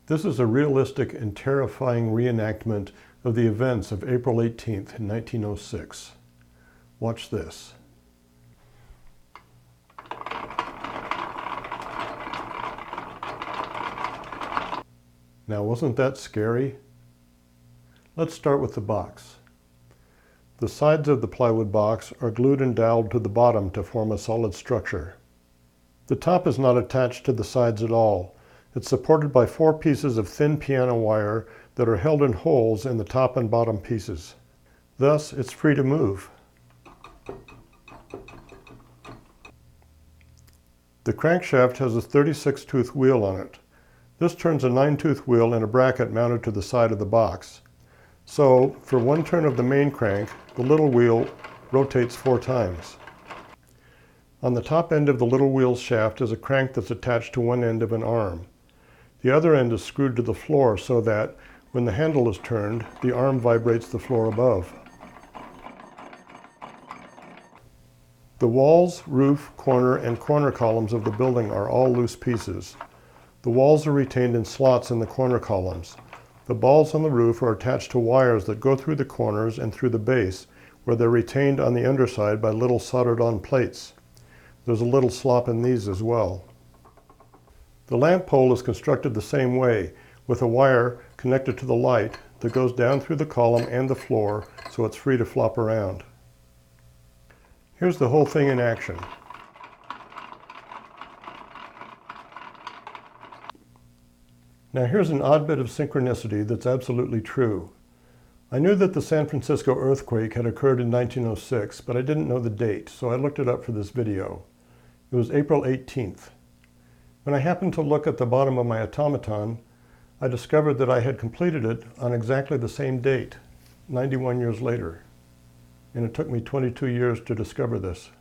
This is a realistic and terrifying reenactment of the events of April 18th, 1906. Watch this. Now, wasn't that scary? Let's start with the box. The sides of the plywood box are glued and doweled to the bottom to form a solid structure. The top is not attached to the sides at all. It's supported by 4 pieces of thin piano wire that are held in holes in the top and bottom pieces. Thus, it's free to move. The crankshaft has a 36-tooth wheel on it. This turns a 9-tooth wheel in a bracket mounted to the side of the box. So, for one turn of the main crank, the little wheel rotates 4 times. On the top end of the little wheel's shaft is a crank that's attached to one end of an arm. The other end is screwed to the floor so that, when the handle is turned, the arm vibrates the floor above. The walls, roof, corner, and corner columns of the building are all loose pieces. The walls are retained in slots in the corner columns. The balls on the roof are attached to wires that go through the corners and through the base, where they're retained on the underside by little soldered-on plates. There's a little slop in these as well. The lamp pole is constructed the same way, with a wire connected to the light that goes down through the column and the floor so it's free to flop around. Here's the whole thing in action. Now here's an odd bit of synchronicity that's absolutely true. I knew that the San Francisco earthquake had occurred in 1906, but I didn't know the date, so I looked it up for this video. It was April 18th. When I happened to look at the bottom of my automaton, I discovered that I had completed it on exactly the same date, 91 years later. And it took me 22 years to discover this.